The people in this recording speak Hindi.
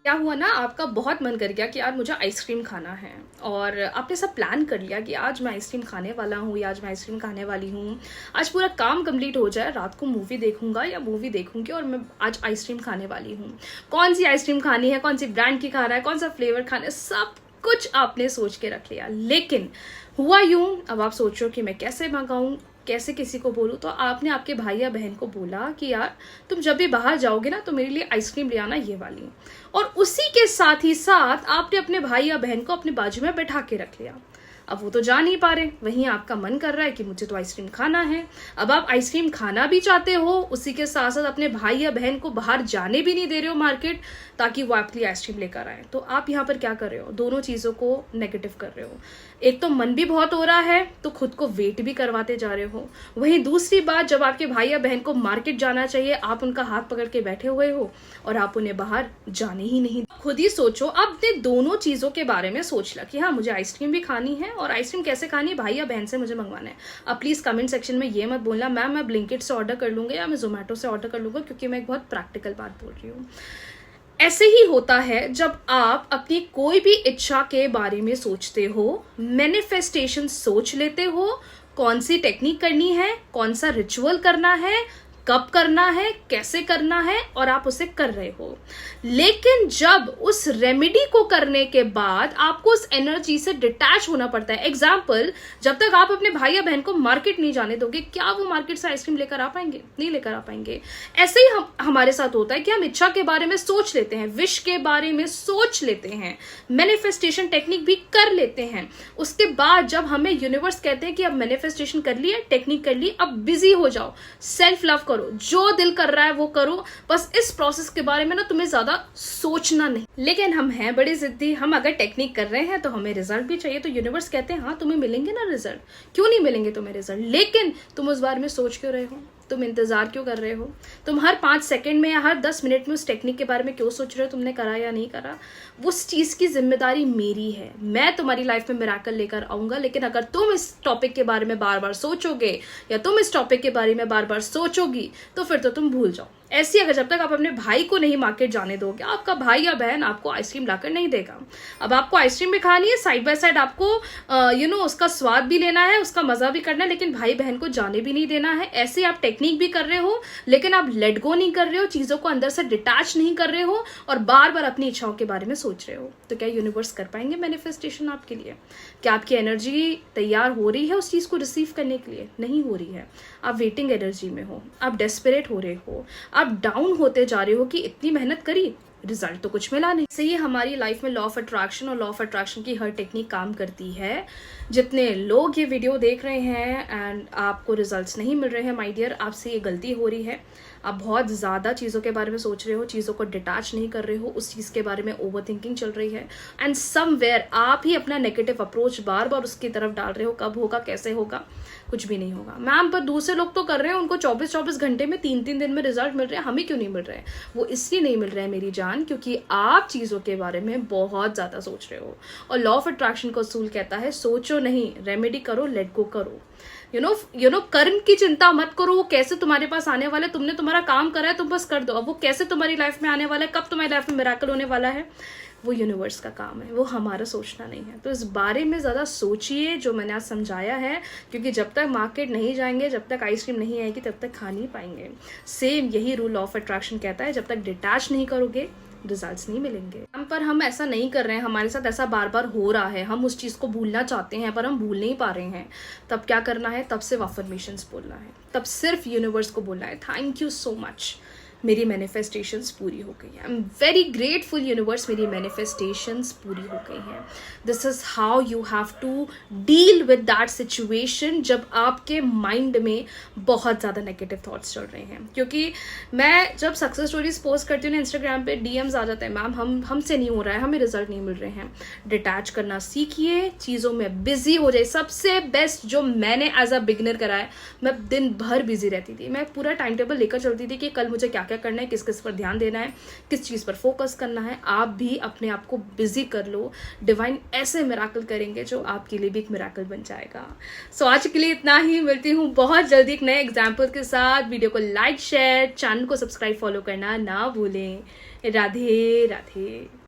क्या हुआ ना, आपका बहुत मन कर गया कि यार मुझे आइसक्रीम खाना है, और आपने सब प्लान कर लिया कि आज मैं आइसक्रीम खाने वाला हूँ या आज मैं आइसक्रीम खाने वाली हूँ। आज पूरा काम कंप्लीट हो जाए, रात को मूवी देखूंगा या मूवी देखूंगी और मैं आज आइसक्रीम खाने वाली हूँ। कौन सी आइसक्रीम खानी है, कौन सी ब्रांड की खाना है, कौन सा फ्लेवर खाना है, सब कुछ आपने सोच के रख लिया। लेकिन हुआ यूं, अब आप सोच रहे हो कि मैं कैसे मंगाऊं, कैसे किसी को बोलूं। तो आपने आपके भाई या बहन को बोला कि यार तुम जब भी बाहर जाओगे ना तो मेरे लिए आइसक्रीम ले आना, ये वाली। और उसी के साथ ही साथ आपने अपने भाई या बहन को अपने बाजू में बैठा के रख लिया। अब वो तो जा नहीं पा रहे, वहीं आपका मन कर रहा है कि मुझे तो आइसक्रीम खाना है। अब आप आइसक्रीम खाना भी चाहते हो, उसी के साथ साथ अपने भाई या बहन को बाहर जाने भी नहीं दे रहे हो मार्केट, ताकि वो आपके लिए आइसक्रीम लेकर आए। तो आप यहाँ पर क्या कर रहे हो, दोनों चीज़ों को नेगेटिव कर रहे हो। एक तो मन भी बहुत हो रहा है तो खुद को वेट भी करवाते जा रहे हो। वहीं दूसरी बात, जब आपके भाई या बहन को मार्केट जाना चाहिए, आप उनका हाथ पकड़ के बैठे हुए हो और आप उन्हें बाहर जाने ही नहीं। खुद ही सोचो, आपने दोनों चीज़ों के बारे में सोच लिया कि हाँ मुझे आइसक्रीम भी खानी है, और आइसक्रीम कैसे खानी है, भाई या बहन से मुझे मंगवाना है। अब प्लीज़ कमेंट सेक्शन में ये मत बोलना मैम मैं ब्लिंकिट से ऑर्डर कर लूँगा या मैं जोमेटो से ऑर्डर कर लूँगा, क्योंकि मैं एक बहुत प्रैक्टिकल बात बोल रही हूँ। ऐसे ही होता है जब आप अपनी कोई भी इच्छा के बारे में सोचते हो, मैनिफेस्टेशन सोच लेते हो, कौन सी टेक्निक करनी है, कौन सा रिचुअल करना है, कब करना है, कैसे करना है, और आप उसे कर रहे हो। लेकिन जब उस रेमेडी को करने के बाद आपको उस एनर्जी से डिटैच होना पड़ता है। एग्जाम्पल, जब तक आप अपने भाई या बहन को मार्केट नहीं जाने दोगे, क्या वो मार्केट से आइसक्रीम लेकर आ पाएंगे? नहीं लेकर आ पाएंगे। ऐसे ही हमारे साथ होता है कि हम इच्छा के बारे में सोच लेते हैं, विश के बारे में सोच लेते हैं, मैनिफेस्टेशन टेक्निक भी कर लेते हैं। उसके बाद जब हमें यूनिवर्स कहते हैं कि अब मैनिफेस्टेशन कर लिया, टेक्निक कर ली, अब बिजी हो जाओ, सेल्फ लव करो, जो दिल कर रहा है वो करो, बस इस प्रोसेस के बारे में ना तुम्हें ज्यादा सोचना नहीं। लेकिन हम हैं बड़ी जिद्दी, हम अगर टेक्निक कर रहे हैं तो हमें रिजल्ट भी चाहिए। तो यूनिवर्स कहते हैं हाँ तुम्हें मिलेंगे ना रिजल्ट, क्यों नहीं मिलेंगे तुम्हें रिजल्ट, लेकिन तुम उस बारे में सोच क्यों रहे हो, तुम इंतजार क्यों कर रहे हो, तुम हर 5 सेकंड में या हर 10 मिनट में उस टेक्निक के बारे में क्यों सोच रहे हो, तुमने करा या नहीं करा। उस चीज की जिम्मेदारी मेरी है, मैं तुम्हारी लाइफ में मिराकल लेकर आऊंगा। लेकिन अगर तुम इस टॉपिक के बारे में बार बार सोचोगे या तुम इस टॉपिक के बारे में बार बार सोचोगी तो फिर तो तुम भूल जाओ। ऐसी अगर जब तक आप अपने भाई को नहीं मार्केट जाने दोगे, आपका भाई या बहन आपको आइसक्रीम लाकर नहीं देगा। अब आपको आइसक्रीम भी खानी है, साइड बाय साइड आपको उसका स्वाद भी लेना है, उसका मजा भी करना है, लेकिन भाई बहन को जाने भी नहीं देना है। ऐसे आप टेक्निक भी कर रहे हो, लेकिन आप लेट गो नहीं कर रहे हो, चीजों को अंदर से डिटैच नहीं कर रहे हो, और बार बार अपनी इच्छाओं के बारे में सोच रहे हो। तो क्या यूनिवर्स कर पाएंगे मैनिफेस्टेशन आपके लिए? क्या आपकी एनर्जी तैयार हो रही है उस चीज को रिसीव करने के लिए? नहीं हो रही है। आप वेटिंग एनर्जी में हो, आप डेस्परेट हो रहे हो, आप डाउन होते जा रहे हो कि इतनी मेहनत करी, रिजल्ट तो कुछ मिला नहीं। सही, हमारी लाइफ में लॉ ऑफ अट्रैक्शन और लॉ ऑफ अट्रैक्शन की हर टेक्निक काम करती है। जितने लोग ये वीडियो देख रहे हैं एंड आपको रिजल्ट्स नहीं मिल रहे हैं, माय डियर, आपसे ये गलती हो रही है। आप बहुत ज़्यादा चीज़ों के बारे में सोच रहे हो, चीज़ों को डिटैच नहीं कर रहे हो, उस चीज़ के बारे में ओवर थिंकिंग चल रही है, एंड समवेयर आप ही अपना नेगेटिव अप्रोच बार बार उसकी तरफ डाल रहे हो। कब होगा, कैसे होगा, कुछ भी नहीं होगा मैम। पर दूसरे लोग तो कर रहे हैं, उनको 24-24 घंटे में 3-3 दिन में रिजल्ट मिल रहे हैं, हमें क्यों नहीं मिल रहे हैं? वो इसलिए नहीं मिल रहे हैं मेरी जान, क्योंकि आप चीज़ों के बारे में बहुत ज़्यादा सोच रहे हो। और लॉ ऑफ अट्रैक्शन का असूल कहता है सोचो नहीं, रेमेडी करो, लेट गो करो। कर्म की चिंता मत करो, वो कैसे तुम्हारे पास आने वाला है, तुमने तुम्हारा काम करा है, तुम बस कर दो। अब वो कैसे तुम्हारी लाइफ में आने वाला है, कब तुम्हारी लाइफ में मिराकल होने वाला है, वो यूनिवर्स का काम है, वो हमारा सोचना नहीं है। तो इस बारे में ज़्यादा सोचिए जो मैंने आज समझाया है, क्योंकि जब तक मार्केट नहीं जाएंगे, जब तक आइसक्रीम नहीं आएगी, तब तक खा नहीं पाएंगे। सेम यही रूल ऑफ अट्रैक्शन कहता है, जब तक डिटैच नहीं करोगे रिजल्ट्स नहीं मिलेंगे। हम पर हम ऐसा नहीं कर रहे हैं, हमारे साथ ऐसा बार बार हो रहा है, हम उस चीज़ को भूलना चाहते हैं पर हम भूल नहीं पा रहे हैं। तब क्या करना है? तब सिर्फ अफर्मेशंस बोलना है, तब सिर्फ यूनिवर्स को बोलना है थैंक यू सो मच, मेरी मैनिफेस्टेशंस पूरी हो गई हैं। I am very grateful universe, मेरी मैनिफेस्टेशंस पूरी हो गई हैं। This is how you have to deal with that situation जब आपके माइंड में बहुत ज़्यादा नेगेटिव थॉट्स चल रहे हैं। क्योंकि मैं जब सक्सेस स्टोरीज पोस्ट करती हूँ ना इंस्टाग्राम पे, डीएम्स आ जाते हैं, मैम हमसे नहीं हो रहा है, हमें रिजल्ट नहीं मिल रहे हैं। डिटैच करना सीखिए, चीज़ों में बिजी हो जाए। सबसे बेस्ट जो मैंने एज अ बिगनर करा है, मैं दिन भर बिजी रहती थी, मैं पूरा टाइम टेबल लेकर चलती थी कि कल मुझे क्या क्या करना है, किस किस पर ध्यान देना है, किस चीज़ पर फोकस करना है। आप भी अपने आप को बिजी कर लो, डिवाइन ऐसे मिराकल करेंगे जो आपके लिए भी एक मिराकल बन जाएगा। सो आज के लिए इतना ही, मिलती हूँ बहुत जल्दी एक नए एग्जाम्पल के साथ। वीडियो को लाइक, शेयर, चैनल को सब्सक्राइब, फॉलो करना ना भूलें। राधे राधे।